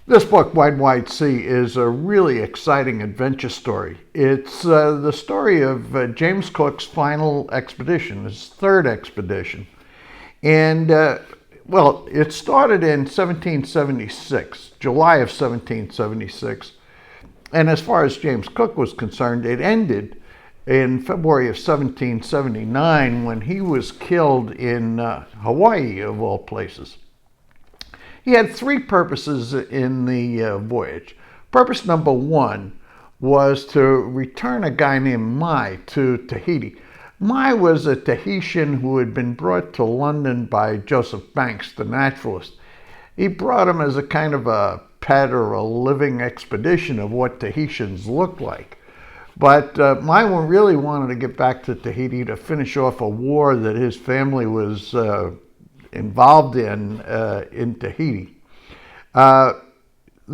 This book, Wide Sea, is a really exciting adventure story. It's the story of James Cook's final expedition, his third expedition. And, it started in 1776, July of 1776. And as far as James Cook was concerned, it ended in February of 1779 when he was killed in Hawaii, of all places. He had three purposes in the voyage. Purpose number one was to return a guy named Mai to Tahiti. Mai was a Tahitian who had been brought to London by Joseph Banks, the naturalist. He brought him as a kind of a pet or a living expedition of what Tahitians looked like. But Mai really wanted to get back to Tahiti to finish off a war that his family was involved in Tahiti. The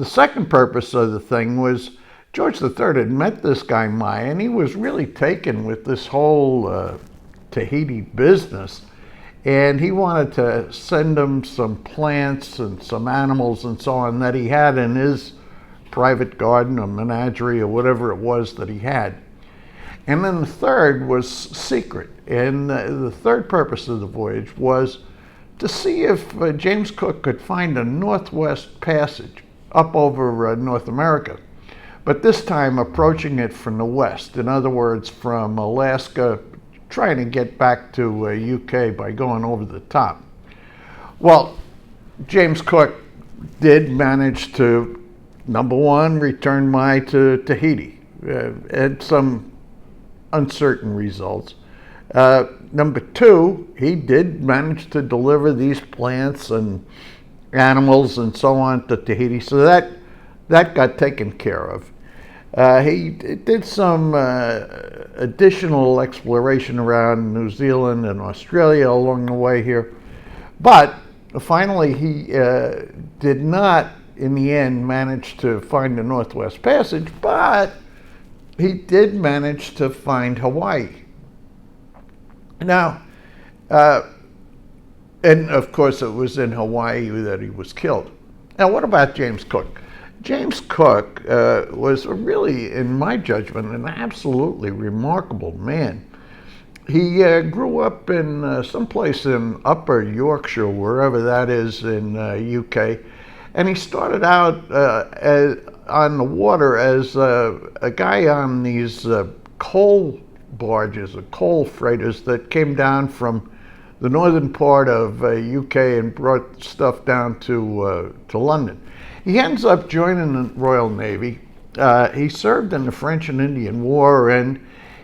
second purpose of the thing was George III had met this guy Mai, and he was really taken with this whole Tahiti business, and he wanted to send him some plants and some animals and so on that he had in his private garden or menagerie or whatever it was that he had. And then the third was secret, and the third purpose of the voyage was to see if James Cook could find a northwest passage up over North America, but this time approaching it from the west. In other words, from Alaska, trying to get back to UK by going over the top. Well, James Cook did manage to, number one, return Mai to Tahiti. Had some uncertain results. Number two, he did manage to deliver these plants and animals and so on to Tahiti, so that got taken care of. He did some additional exploration around New Zealand and Australia along the way here, but finally he did not, in the end, manage to find the Northwest Passage, but he did manage to find Hawaii. Now, and of course it was in Hawaii that he was killed. Now, what about James Cook? James Cook was really, in my judgment, an absolutely remarkable man. He grew up in someplace in Upper Yorkshire, wherever that is in UK, and he started out on the water as a guy on these coal barges or coal freighters that came down from the northern part of UK and brought stuff down to London. He ends up joining the Royal Navy. He served in the French and Indian War, and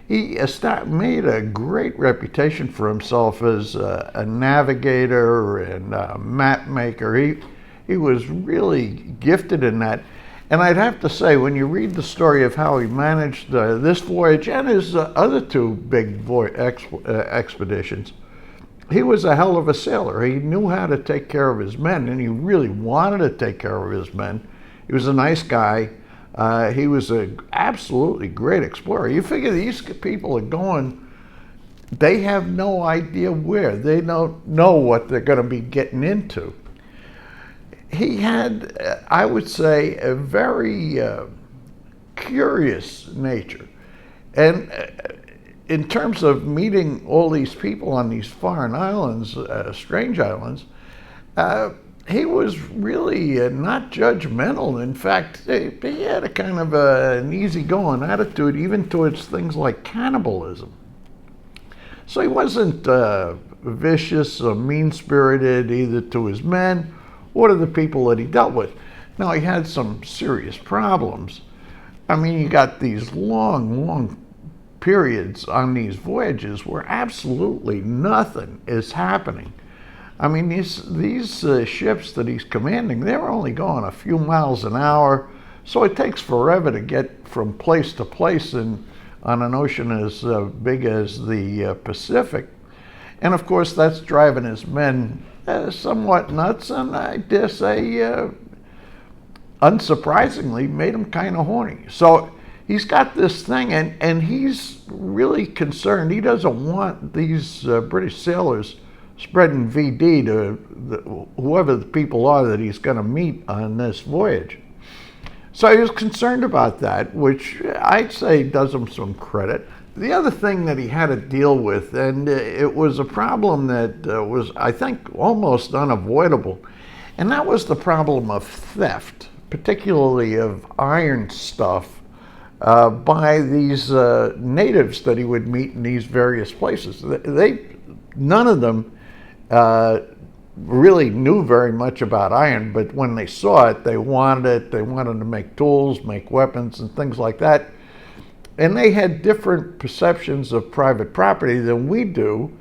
he made a great reputation for himself as a navigator and a map maker. He was really gifted in that. And I'd have to say, when you read the story of how he managed this voyage and his other two big expeditions, he was a hell of a sailor. He knew how to take care of his men, and he really wanted to take care of his men. He was a nice guy. He was an absolutely great explorer. You figure these people are going, they have no idea where. They don't know what they're going to be getting into. He had, I would say, a very curious nature. And in terms of meeting all these people on these foreign islands, strange islands, he was really not judgmental. In fact, he had a kind of an easygoing attitude, even towards things like cannibalism. So he wasn't vicious or mean-spirited either to his men or to the people that he dealt with. Now, he had some serious problems. I mean, you got these long periods on these voyages where absolutely nothing is happening. I mean, these ships that he's commanding, they're only going a few miles an hour, so it takes forever to get from place to place on an ocean as big as the Pacific. And of course, that's driving his men somewhat nuts, and I dare say, unsurprisingly, made him kind of horny. So he's got this thing, and he's really concerned. He doesn't want these British sailors spreading VD to whoever the people are that he's going to meet on this voyage. So he was concerned about that, which I'd say does him some credit. The other thing that he had to deal with, and it was a problem that was, I think, almost unavoidable, and that was the problem of theft, particularly of iron stuff, by these natives that he would meet in these various places. None of them really knew very much about iron, but when they saw it, they wanted it. They wanted to make tools, make weapons, and things like that. And they had different perceptions of private property than we do,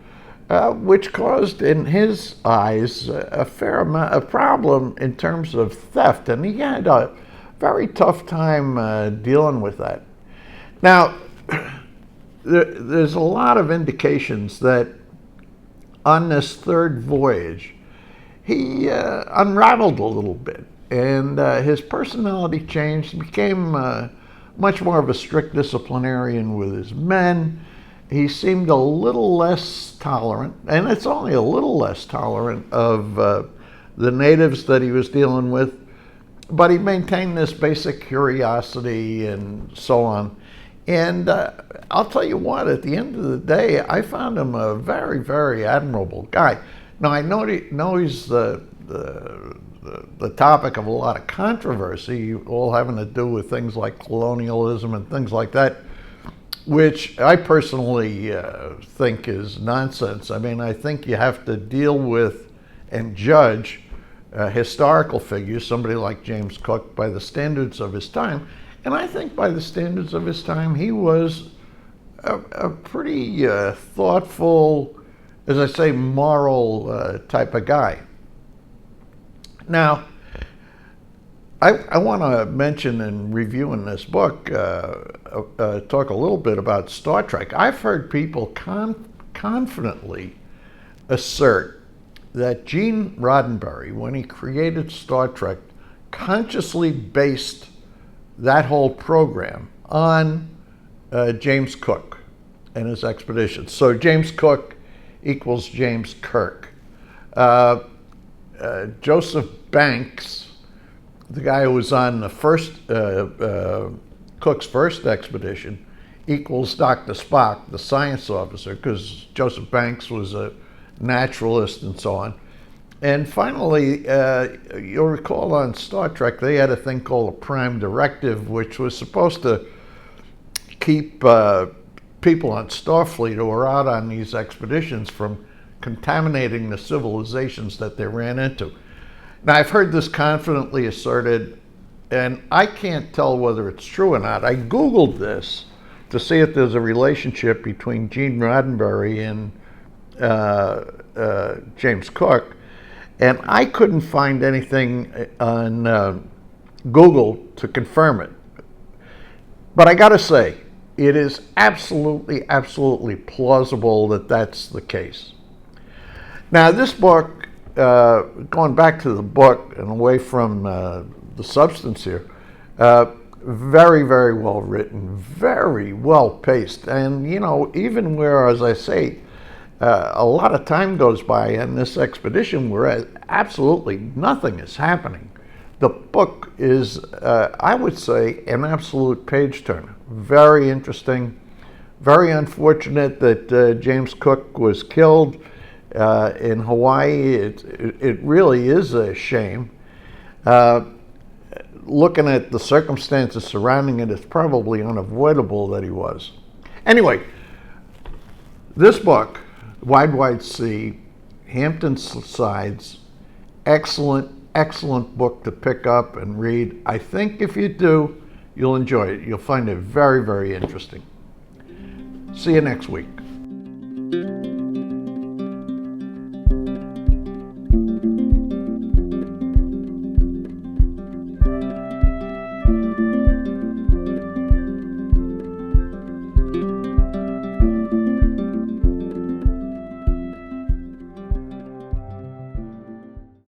which caused, in his eyes, a fair amount of problem in terms of theft. And he had a very tough time dealing with that. Now, there's a lot of indications that on this third voyage, he unraveled a little bit, and his personality changed, became much more of a strict disciplinarian with his men. He seemed a little less tolerant, and it's only a little less tolerant of the natives that he was dealing with, but he maintained this basic curiosity and so on. And I'll tell you what, at the end of the day, I found him a very, very admirable guy. Now, I know he's the topic of a lot of controversy, all having to do with things like colonialism and things like that, which I personally think is nonsense. I mean, I think you have to deal with and judge historical figures, somebody like James Cook, by the standards of his time. And I think by the standards of his time, he was a pretty thoughtful, as I say, moral type of guy. Now, I want to mention in reviewing this book, talk a little bit about Star Trek. I've heard people confidently assert that Gene Roddenberry, when he created Star Trek, consciously based that whole program on James Cook and his expeditions. So James Cook equals James Kirk. Joseph Banks, the guy who was on the first Cook's first expedition, equals Dr. Spock, the science officer, because Joseph Banks was a naturalist and so on. And finally, you'll recall on Star Trek, they had a thing called a Prime Directive, which was supposed to keep people on Starfleet who were out on these expeditions from contaminating the civilizations that they ran into. Now, I've heard this confidently asserted, and I can't tell whether it's true or not. I Googled this to see if there's a relationship between Gene Roddenberry and James Cook, and I couldn't find anything on Google to confirm it. But I gotta say, it is absolutely, absolutely plausible that that's the case. Now, this book, going back to the book and away from the substance here, very, very well written, very well paced. And, you know, even where, as I say, a lot of time goes by on this expedition where absolutely nothing is happening, the book is, I would say, an absolute page turner. Very interesting, very unfortunate that James Cook was killed in Hawaii. It really is a shame. Looking at the circumstances surrounding it, it's probably unavoidable that he was. Anyway, this book, Wide, Wide Sea, Hampton Sides, excellent, excellent book to pick up and read. I think if you do, you'll enjoy it. You'll find it very, very interesting. See you next week.